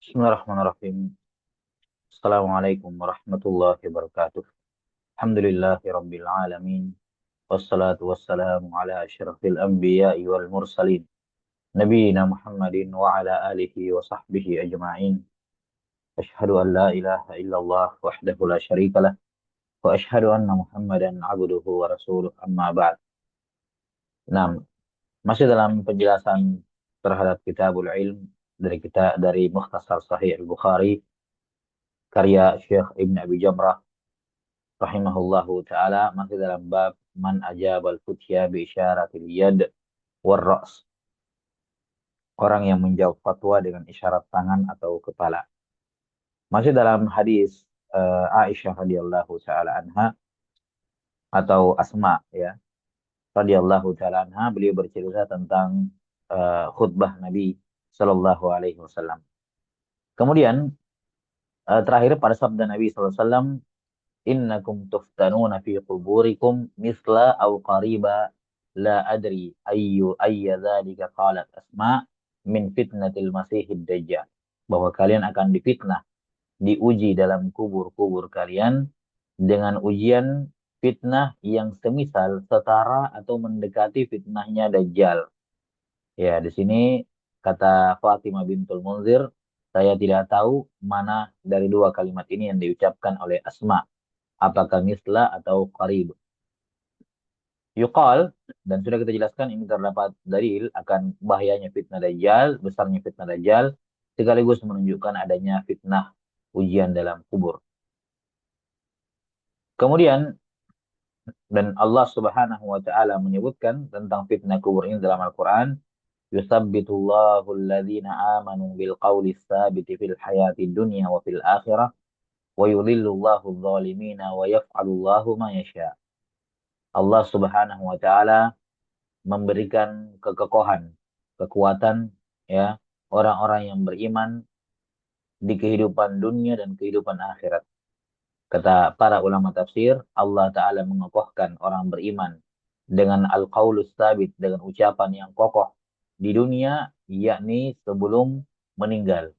Bismillahirrahmanirrahim. Assalamualaikum warahmatullahi wabarakatuh. Alhamdulillahi rabbil alamin. Wassalatu wassalamu ala asyrafil anbiya'i wal mursalin. Nabiyyina Muhammadin wa ala alihi wa sahbihi ajma'in. Ashhadu an la ilaha illallah wahdahu la syarikalah. Wa ashhadu anna Muhammadan abduhu wa rasuluh amma ba'd. Nah, masih dalam penjelasan terhadap kitabul ilm dari Mukhtasar Sahih Al-Bukhari karya Syekh Ibn Abi Jamrah rahimahullahu taala, masih dalam bab man ajabal futya bi isyaratil yad war ra's. Orang yang menjawab fatwa dengan isyarat tangan atau kepala. Masih dalam hadis Aisyah radhiyallahu taala anha atau Asma ya radhiyallahu taala anha, beliau bercerita tentang khutbah Nabi sallallahu alaihi wasallam. Kemudian terakhir pada sabda Nabi sallallahu alaihi wasallam, innakum tuftanuna fi quburikum misla aw qariba la adri ayya dzalika qalat Asma min fitnatil masihid dajjal. Bahwa kalian akan difitnah, diuji dalam kubur-kubur kalian dengan ujian fitnah yang semisal, setara atau mendekati fitnahnya Dajjal. Ya, di sini kata Fatimah bintul Munzir, saya tidak tahu mana dari dua kalimat ini yang diucapkan oleh Asma, apakah misla atau qarib. Yuqal, dan sudah kita jelaskan ini terdapat dalil akan bahayanya fitnah Dajjal, besarnya fitnah Dajjal, sekaligus menunjukkan adanya fitnah ujian dalam kubur. Kemudian, dan Allah Subhanahu wa taala menyebutkan tentang fitnah kubur ini dalam Al-Qur'an, yusabbitullahu alladhina amanu bil qawli tsabiti fil hayati dunya wa fil akhirah wa yudhillullahu adh-dhalimina wa yaf'alullahu ma yasha. Allah Subhanahu wa taala memberikan kekokohan, kekuatan ya orang-orang yang beriman di kehidupan dunia dan kehidupan akhirat. Kata para ulama tafsir, Allah Ta'ala mengokohkan orang beriman dengan al-qaulus sabit, dengan ucapan yang kokoh di dunia, yakni sebelum meninggal.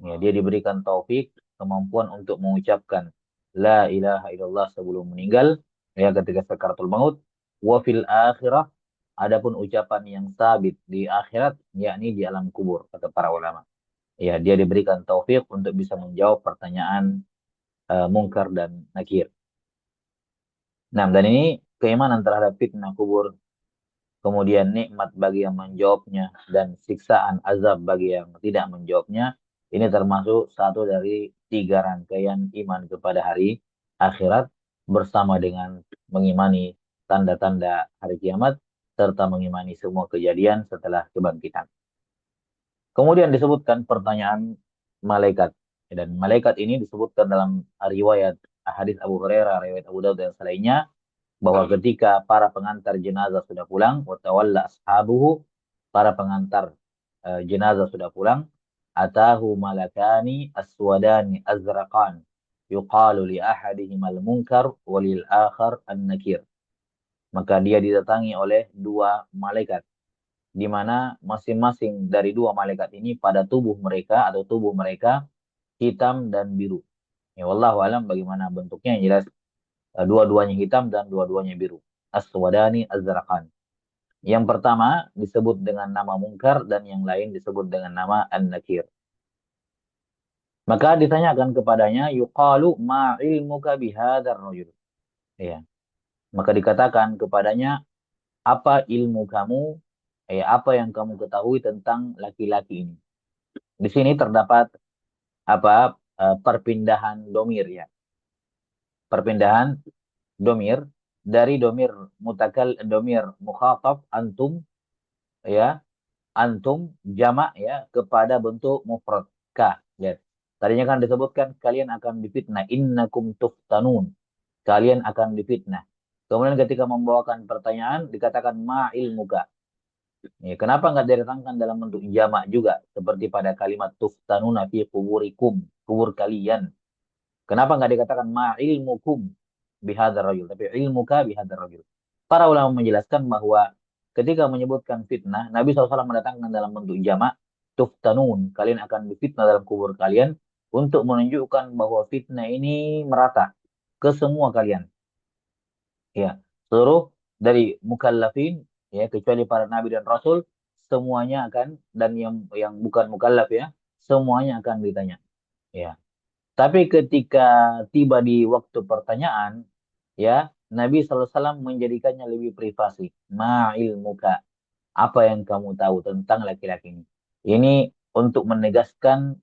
Ya, dia diberikan taufik, kemampuan untuk mengucapkan la ilaha illallah sebelum meninggal, ya ketika sakaratul maut. Wa fil akhirah, adapun ucapan yang sabit di akhirat, yakni di alam kubur, kata para ulama. Ya, dia diberikan taufik untuk bisa menjawab pertanyaan mungkar dan nakir. Nah, dan ini keimanan terhadap fitnah kubur, kemudian nikmat bagi yang menjawabnya, dan siksaan azab bagi yang tidak menjawabnya, ini termasuk satu dari tiga rangkaian iman kepada hari akhirat, bersama dengan mengimani tanda-tanda hari kiamat, serta mengimani semua kejadian setelah kebangkitan. Kemudian disebutkan pertanyaan malaikat. Dan malaikat ini disebutkan dalam riwayat hadis Abu Hurairah, riwayat Abu Dawud dan selainnya, bahwa ketika para pengantar jenazah sudah pulang, watawalla ashabuhu, para pengantar jenazah sudah pulang, atahu malakani aswadani azraqan, yuqalu li ahadihim al-munkar walil akhar an-nakir. Maka dia didatangi oleh dua malaikat, di mana masing-masing dari dua malaikat ini pada tubuh mereka atau tubuh mereka hitam dan biru. Ya, wallahu alam bagaimana bentuknya, yang jelas dua-duanya hitam dan dua-duanya biru. Aswadani azraqan. Yang pertama disebut dengan nama Munkar dan yang lain disebut dengan nama An-Nakir. Maka ditanyakan kepadanya, yuqalu ma ilmuka bihadzal rajul. Ya. Maka dikatakan kepadanya, apa ilmu kamu, apa yang kamu ketahui tentang laki-laki ini. Di sini terdapat apa perpindahan domir ya. Perpindahan domir dari domir domir mukhatab antum ya, antum jamak ya, kepada bentuk mufrad ka. Ya. Tadinya kan disebutkan kalian akan difitnah, innakum tuftanun. Kalian akan difitnah. Kemudian ketika membawakan pertanyaan dikatakan ma ilmuka. Ya, kenapa nggak didatangkan dalam bentuk jamak juga seperti pada kalimat tuftanuna fi kuburikum, kubur kalian. Kenapa nggak dikatakan ma ilmukum bihadzal rajul, tapi ilmuka bihadzal rajul. Para ulama menjelaskan bahwa ketika menyebutkan fitnah, Nabi SAW mendatangkan dalam bentuk jamak tuftanun, kalian akan difitnah dalam kubur kalian untuk menunjukkan bahwa fitnah ini merata ke semua kalian. Ya, seluruh dari mukallafin, ya kecuali para nabi dan rasul, semuanya akan, dan yang bukan mukallaf ya, semuanya akan ditanya. Ya. Tapi ketika tiba di waktu pertanyaan, ya, Nabi SAW menjadikannya lebih privasi. Ma'ilmuka, apa yang kamu tahu tentang laki-laki ini? Ini untuk menegaskan,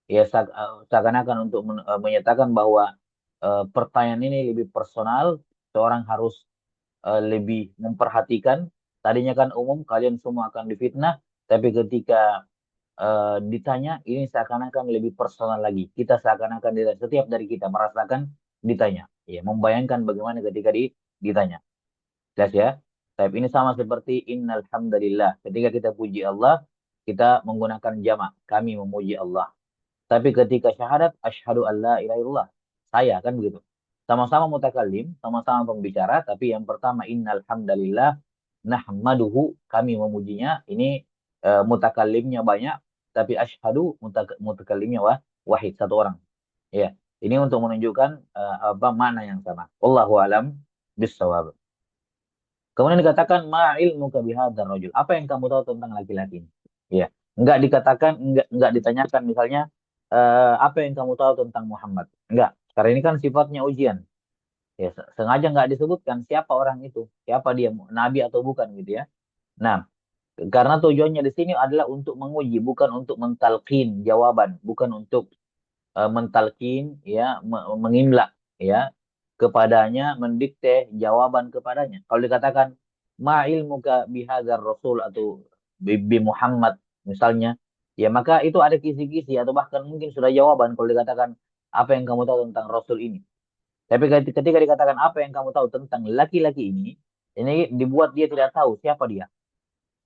ya seakan-akan untuk menyatakan bahwa pertanyaan ini lebih personal, seorang harus lebih memperhatikan. Tadinya kan umum, kalian semua akan difitnah, tapi ketika ditanya, ini seakan-akan lebih personal lagi. Kita seakan-akan setiap dari kita merasakan ditanya. Ya, membayangkan bagaimana ketika ditanya. Jelas ya? Tapi ini sama seperti innal hamdalillah. Ketika kita puji Allah, kita menggunakan jamak. Kami memuji Allah. Tapi ketika syahadat, asyhadu an la ilaha illallah. Saya kan begitu. Sama-sama mutakallim, sama-sama pembicara, tapi yang pertama innal hamdalillah nahmaduhu, kami memujinya. Ini mutakallimnya banyak, tapi asyhadu mutakallimnya wahid, satu orang. Ya. Ini untuk menunjukkan apa makna yang sama. Wallahu alam bissawab. Kemudian dikatakan ma ilmuka bihadzal rajul. Apa yang kamu tahu tentang laki-laki ini? Ya. Enggak dikatakan, enggak ditanyakan misalnya apa yang kamu tahu tentang Muhammad? Enggak. Karena ini kan sifatnya ujian. Ya, sengaja enggak disebutkan siapa orang itu, siapa dia, nabi atau bukan gitu ya. Nah, karena tujuannya di sini adalah untuk menguji, bukan untuk mentalkin jawaban, bukan untuk mentalkin ya, mengimla ya kepadanya, mendikte jawaban kepadanya. Kalau dikatakan ma ilmuka bihadzal rasul atau bi Muhammad misalnya, ya maka itu ada kisi-kisi atau bahkan mungkin sudah jawaban kalau dikatakan apa yang kamu tahu tentang rasul ini. Tapi ketika dikatakan apa yang kamu tahu tentang laki-laki ini dibuat dia tidak tahu siapa dia.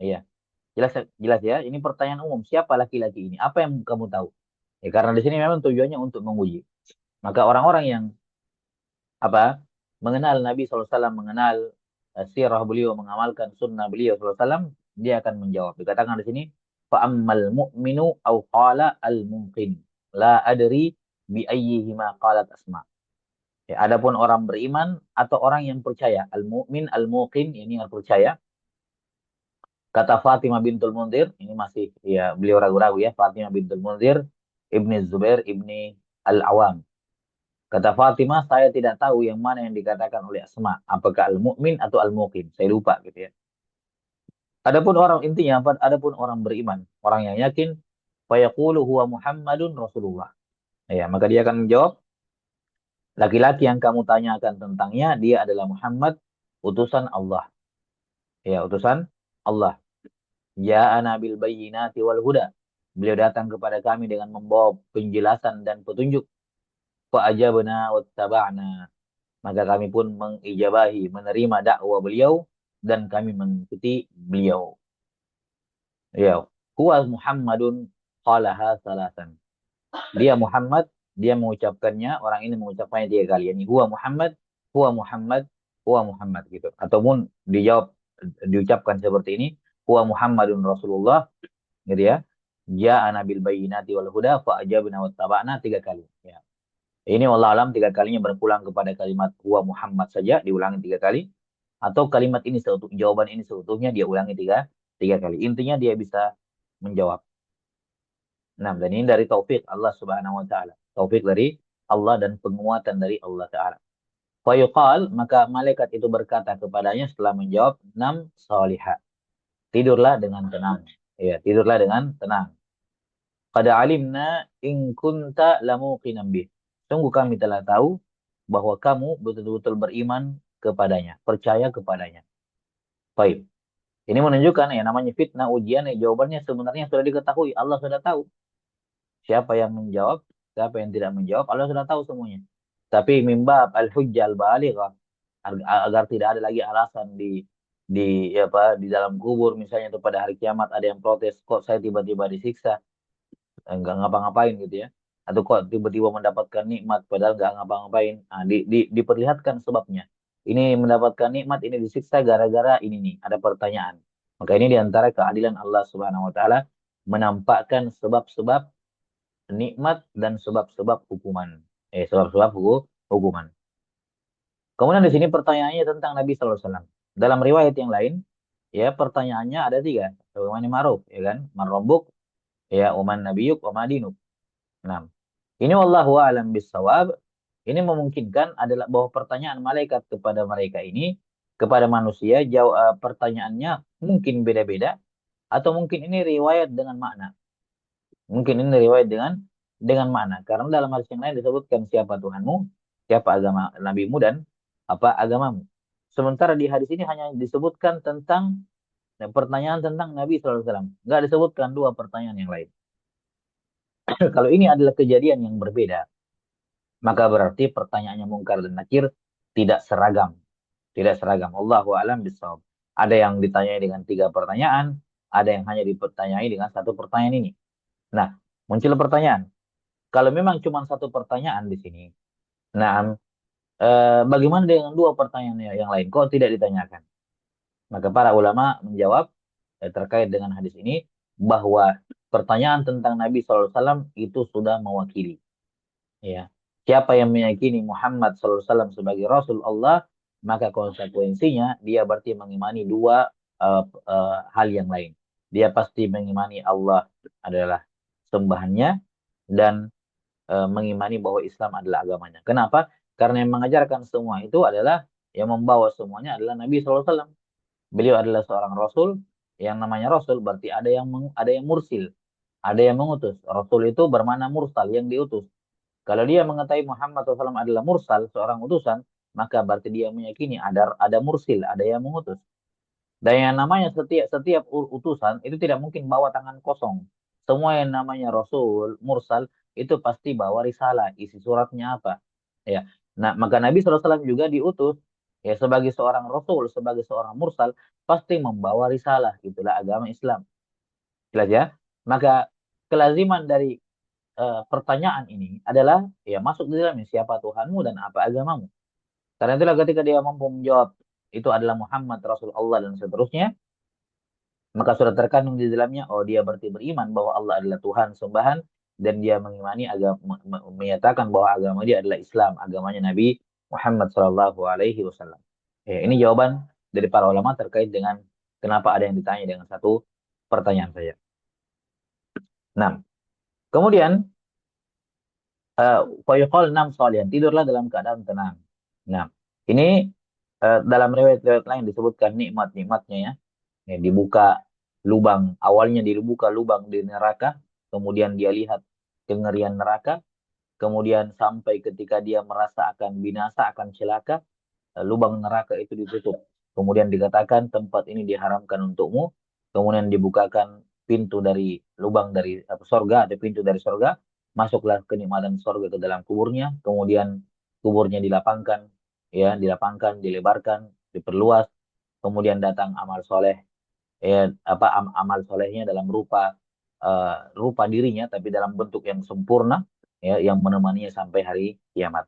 Iya, jelas jelas ya. Ini pertanyaan umum, siapa laki-laki ini? Apa yang kamu tahu? Ya, karena di sini memang tujuannya untuk menguji. Maka orang-orang yang apa mengenal Nabi SAW, mengenal sirah beliau, mengamalkan sunnah beliau SAW, dia akan menjawab. Dikatakan di sini, fa'ammal mu'minu au qala al-mumkin. La adri bi ayyihima qalat asma. Ya, adapun orang beriman atau orang yang percaya, al-mu'min, al-muqin, ini yang percaya. Kata Fatimah bintul Munzir, ini masih ya beliau ragu-ragu ya, Fatimah bintul Munzir, Ibni Zubair, Ibni Al-Awam. Kata Fatimah, saya tidak tahu yang mana yang dikatakan oleh Asma. Apakah al-mu'min atau al-muqin. Saya lupa gitu ya. Adapun orang intinya, adapun orang beriman. Orang yang yakin, fayaqulu huwa Muhammadun Rasulullah. Ya, maka dia akan menjawab, laki-laki yang kamu tanyakan tentangnya, dia adalah Muhammad, utusan Allah. Ya, utusan Allah. Ja'ana bil bayyinati wal huda. Beliau datang kepada kami dengan membawa penjelasan dan petunjuk. Fa'ajabna wattaba'na. Maka kami pun mengijabahi, menerima dakwah beliau dan kami mengikuti beliau. Ya, huwa Muhammadun qalaha salasan. Dia Muhammad, dia mengucapkannya, orang ini mengucapkannya 3 kali. Yani huwa Muhammad, huwa Muhammad, huwa Muhammad gitu. Ataupun dijawab, diucapkan seperti ini, huwa Muhammadun Rasulullah gitu ya. Ja'ana bil bayyinati wal huda fa ajabna wattaba'na 3 kali. Ya. Ini wallah alam 3 kalinya berpulang kepada kalimat huwa Muhammad saja, diulangi 3 kali. Atau kalimat ini jawaban ini seutuhnya dia ulangi tiga kali. Intinya dia bisa menjawab. Nah, dan ini dari taufik Allah Subhanahu wa taala. Taufik dari Allah dan penguatan dari Allah taala. Fayuqal, maka malaikat itu berkata kepadanya setelah menjawab, nam salihah. Tidurlah dengan tenang. Ya, tidurlah dengan tenang. Qad alimna in kunta lamuqinan bih. Sungguh kami telah tahu bahwa kamu betul-betul beriman kepadanya, percaya kepadanya. Baik. Ini menunjukkan ya namanya fitnah, ujian, ya jawabannya sebenarnya sudah diketahui. Allah sudah tahu siapa yang menjawab, siapa yang tidak menjawab. Allah sudah tahu semuanya. Tapi mimbab al-hujjah al-balighah, agar tidak ada lagi alasan di ya apa di dalam kubur misalnya, atau pada hari kiamat ada yang protes, kok saya tiba-tiba disiksa, nggak ngapa-ngapain gitu ya, atau kok tiba-tiba mendapatkan nikmat padahal nggak ngapa-ngapain. Nah, diperlihatkan sebabnya, ini mendapatkan nikmat, ini disiksa gara-gara ini nih ada pertanyaan. Maka ini diantara keadilan Allah Subhanahu Wa Taala menampakkan sebab-sebab nikmat dan sebab-sebab hukuman. Sebab-sebab hukuman. Kemudian di sini pertanyaannya tentang Nabi Sallallahu Alaihi Wasallam. Dalam riwayat yang lain, ya pertanyaannya ada tiga. Sebagaimana ma'ruf, ya kan? Man rabbuk, ya uman nabiyuk, wa madinuk. Nah, ini wallahu a'lam bissawab. Ini memungkinkan adalah bahwa pertanyaan malaikat kepada mereka ini, kepada manusia, pertanyaannya mungkin beda-beda, atau mungkin ini riwayat dengan makna. Mungkin ini riwayat dengan makna. Karena dalam hadis yang lain disebutkan siapa Tuhanmu, siapa agama nabimu, dan apa agamamu. Sementara di hadis ini hanya disebutkan tentang pertanyaan tentang Nabi SAW. Nggak disebutkan dua pertanyaan yang lain. Kalau ini adalah kejadian yang berbeda, maka berarti pertanyaannya Mungkar dan Nakir tidak seragam. Tidak seragam. Allahu a'lam bishawab. Ada yang ditanyai dengan tiga pertanyaan, ada yang hanya dipertanyai dengan satu pertanyaan ini. Nah, muncul pertanyaan. Kalau memang cuma satu pertanyaan di sini, nah, bagaimana dengan dua pertanyaan yang lain? Kok tidak ditanyakan? Maka para ulama menjawab terkait dengan hadis ini bahwa pertanyaan tentang Nabi SAW itu sudah mewakili. Ya. Siapa yang meyakini Muhammad SAW sebagai Rasul Allah, maka konsekuensinya dia berarti mengimani dua hal yang lain. Dia pasti mengimani Allah adalah sembahannya dan mengimani bahwa Islam adalah agamanya. Kenapa? Karena yang mengajarkan semua itu adalah yang membawa semuanya adalah Nabi SAW. Beliau adalah seorang Rasul. Yang namanya Rasul berarti ada yang mursil, ada yang mengutus. Rasul itu bermakna mursal, yang diutus. Kalau dia mengetahui Muhammad SAW adalah mursal, seorang utusan, maka berarti dia meyakini ada mursil, ada yang mengutus. Dan yang namanya setiap utusan itu tidak mungkin bawa tangan kosong. Semua yang namanya Rasul, Mursal, itu pasti bawa risalah, isi suratnya apa. Ya. Nah, maka Nabi SAW juga diutus ya sebagai seorang Rasul, sebagai seorang Mursal, pasti membawa risalah. Itulah agama Islam. Jelas ya? Maka kelaziman dari pertanyaan ini adalah ya masuk di dalamnya siapa Tuhanmu dan apa agamamu. Karena itulah ketika dia mampu menjawab itu adalah Muhammad Rasul Allah dan seterusnya, maka sudah terkandung di dalamnya, oh dia berarti beriman bahwa Allah adalah Tuhan sembahan dan dia mengimani agama, menyatakan bahwa agama dia adalah Islam, agamanya Nabi Muhammad Shallallahu Alaihi Wasallam. Ya, ini jawaban dari para ulama terkait dengan kenapa ada yang ditanya dengan satu pertanyaan saja. Nah, kemudian fayuqal nam salihan, tidurlah dalam keadaan tenang. Nah, ini dalam riwayat-riwayat lain disebutkan nikmat-nikmatnya ya. Ya, dibuka lubang, awalnya dibuka lubang di neraka, kemudian dia lihat kengerian neraka, kemudian sampai ketika dia merasa akan binasa, akan celaka, lubang neraka itu ditutup. Kemudian dikatakan tempat ini diharamkan untukmu, kemudian dibukakan pintu dari lubang dari sorga, ada pintu dari sorga, masuklah kenikmatan sorga ke dalam kuburnya, kemudian kuburnya dilapangkan, ya dilapangkan, dilebarkan, diperluas, kemudian datang amal soleh, ya apa amal solehnya dalam rupa dirinya tapi dalam bentuk yang sempurna ya yang menemaninya sampai hari kiamat.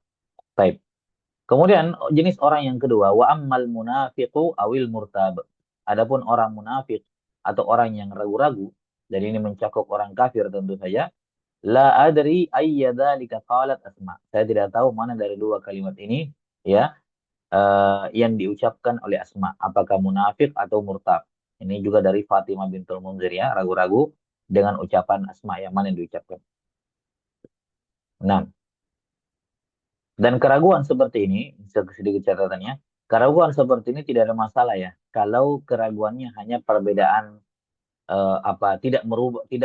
Baik. Kemudian jenis orang yang kedua wa ammal munafiqu awil murtab. Adapun orang munafik atau orang yang ragu-ragu, dan ini mencakup orang kafir tentu saja. La adri ayyadzalika qalat Asma. Saya tidak tahu mana dari dua kalimat ini ya yang diucapkan oleh Asma, apakah munafik atau murtab. Ini juga dari Fatimah bintul Munzir ya, ragu-ragu dengan ucapan Asma yang mana yang diucapkan. Nah, dan keraguan seperti ini, sedikit catatannya, keraguan seperti ini tidak ada masalah ya. Kalau keraguannya hanya perbedaan tidak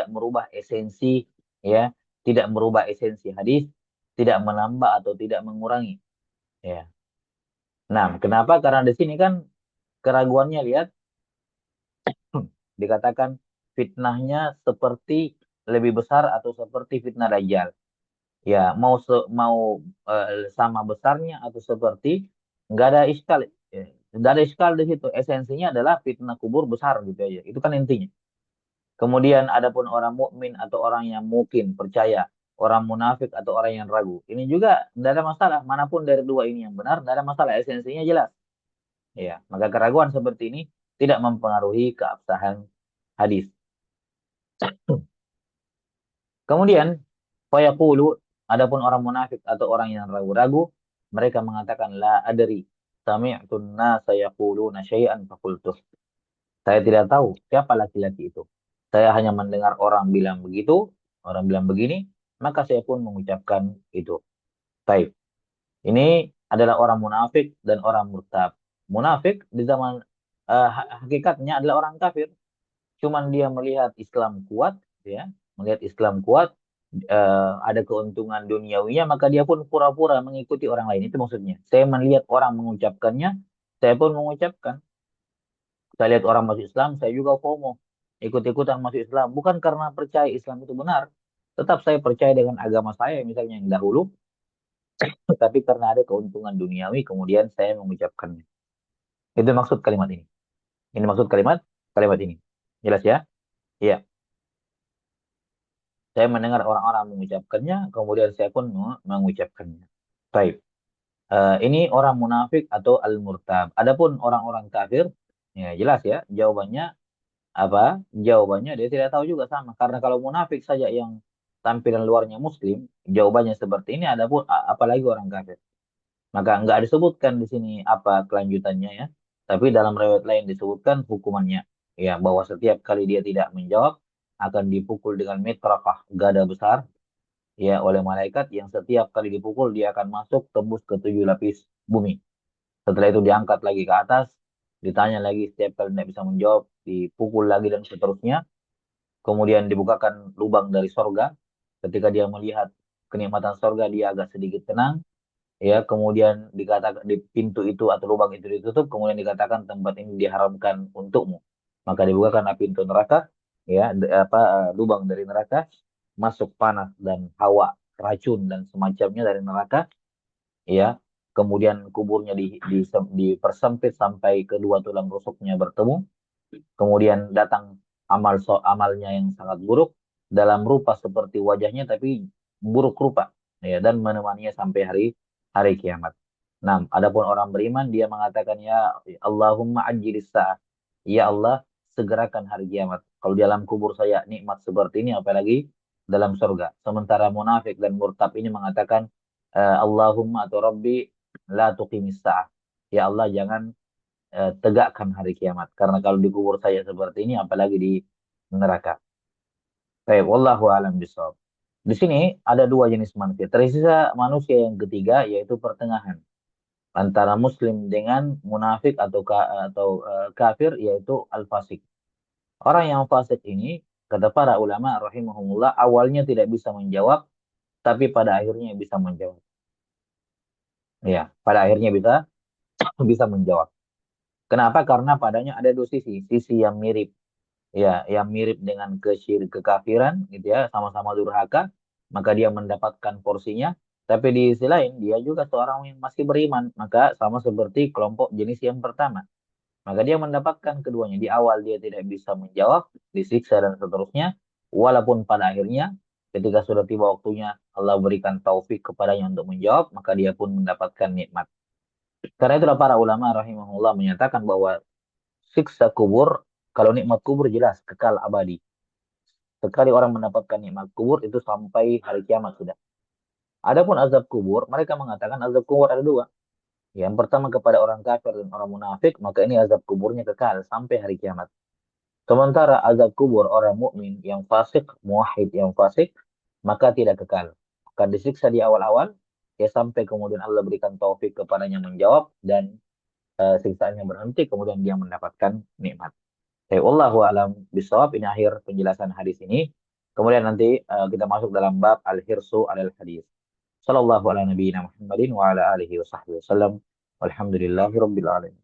merubah esensi ya, tidak merubah esensi hadis, tidak menambah atau tidak mengurangi ya. Nah, kenapa? Karena di sini kan keraguannya lihat dikatakan fitnahnya seperti lebih besar atau seperti fitnah Dajjal. Ya, mau sama besarnya atau seperti nggak ada iskal. Ya, nggak ada iskal di situ. Esensinya adalah fitnah kubur besar gitu aja. Itu kan intinya. Kemudian adapun orang mukmin atau orang yang mungkin percaya, orang munafik atau orang yang ragu. Ini juga tidak ada masalah. Manapun dari dua ini yang benar, tidak ada masalah. Esensinya jelas. Ya, maka keraguan seperti ini tidak mempengaruhi keabsahan hadis. Kemudian fayaqulu, adapun orang munafik atau orang yang ragu-ragu, mereka mengatakan la adri sami'tun nasa yaquluna syai'an faqultuh. Saya tidak tahu siapa laki-laki itu. Saya hanya mendengar orang bilang begitu, orang bilang begini, maka saya pun mengucapkan itu. Baik. Ini adalah orang munafik dan orang murtab. Munafik di zaman hakikatnya adalah orang kafir. Cuman dia melihat Islam kuat, ya, melihat Islam kuat, ada keuntungan duniawinya, maka dia pun pura-pura mengikuti orang lain. Itu maksudnya. Saya melihat orang mengucapkannya, saya pun mengucapkan. Saya lihat orang masuk Islam, saya juga FOMO. Ikut-ikutan masuk Islam. Bukan karena percaya Islam itu benar. Tetap saya percaya dengan agama saya, misalnya yang dahulu. Tapi karena ada keuntungan duniawi, kemudian saya mengucapkannya. Itu maksud kalimat ini. Ini maksud kalimat kalimat ini. Jelas ya? Iya. Saya mendengar orang-orang mengucapkannya, kemudian saya pun mengucapkannya. Baik. Ini orang munafik atau al-murtab. Adapun orang-orang kafir, ya jelas ya, jawabannya apa? Jawabannya dia tidak tahu juga sama. Karena kalau munafik saja yang tampilan luarnya muslim, jawabannya seperti ini, adapun apalagi orang kafir. Maka nggak disebutkan di sini apa kelanjutannya ya. Tapi dalam riwayat lain disebutkan hukumannya. Ya, bahwa setiap kali dia tidak menjawab, akan dipukul dengan mitraqah, gada besar, ya, oleh malaikat yang setiap kali dipukul dia akan masuk tembus ke 7 lapis bumi. Setelah itu diangkat lagi ke atas, ditanya lagi setiap kali tidak bisa menjawab, dipukul lagi dan seterusnya. Kemudian dibukakan lubang dari sorga. Ketika dia melihat kenikmatan sorga, dia agak sedikit tenang. Ya, kemudian dikatakan di pintu itu atau lubang itu ditutup, kemudian dikatakan tempat ini diharamkan untukmu. Maka dibukakan pintu neraka, ya, lubang dari neraka, masuk panas dan hawa, racun dan semacamnya dari neraka, ya. Kemudian kuburnya dipersempit sampai kedua tulang rusuknya bertemu. Kemudian datang amalnya yang sangat buruk dalam rupa seperti wajahnya, tapi buruk rupa, ya, dan menemaninya sampai hari hari kiamat. Nah, adapun orang beriman dia mengatakan ya Allahumma ajjilis sa'ah. Ya Allah, segerakan hari kiamat. Kalau di alam kubur saya nikmat seperti ini, apalagi dalam surga. Sementara munafik dan murtab ini mengatakan Allahumma atau Rabbi la tuqimis sa'ah. Ya Allah, jangan tegakkan hari kiamat. Karena kalau dikubur saya seperti ini, apalagi di neraka. Baik, wallahu alam bishawab. Di sini ada dua jenis manusia. Tersisa manusia yang ketiga, yaitu pertengahan antara muslim dengan munafik atau kafir, yaitu al-fasik. Orang yang fasik ini, kata para ulama rahimahumullah, awalnya tidak bisa menjawab, tapi pada akhirnya bisa menjawab. Ya, pada akhirnya bisa bisa menjawab. Kenapa? Karena padanya ada dua sisi, sisi yang mirip, ya, yang mirip dengan kekafiran, gitu ya, sama-sama durhaka, maka dia mendapatkan porsinya. Tapi di sisi lain dia juga seorang yang masih beriman, maka sama seperti kelompok jenis yang pertama. Maka dia mendapatkan keduanya. Di awal dia tidak bisa menjawab, disiksa dan seterusnya, walaupun pada akhirnya ketika sudah tiba waktunya Allah berikan taufik kepadanya untuk menjawab, maka dia pun mendapatkan nikmat. Karena itulah para ulama rahimahullah menyatakan bahwa siksa kubur, kalau nikmat kubur jelas kekal abadi. Sekali orang mendapatkan nikmat kubur itu sampai hari kiamat sudah. Adapun azab kubur, mereka mengatakan azab kubur ada dua. Yang pertama kepada orang kafir dan orang munafik, maka ini azab kuburnya kekal sampai hari kiamat. Sementara azab kubur orang mukmin yang fasik, muwahhid yang fasik, maka tidak kekal. Akan disiksa di awal-awal, ya, sampai kemudian Allah berikan taufik kepadanya menjawab dan siksaannya berhenti, kemudian dia mendapatkan nikmat. Wallahu alam bisawab. Ini akhir penjelasan hadis ini. Kemudian nanti kita masuk dalam bab al-hirsu alal hadis. Sallallahu ala nabiyina Muhammadin wa ala alihi wa sahbihi wasallam. Walhamdulillahi rabbil alamin.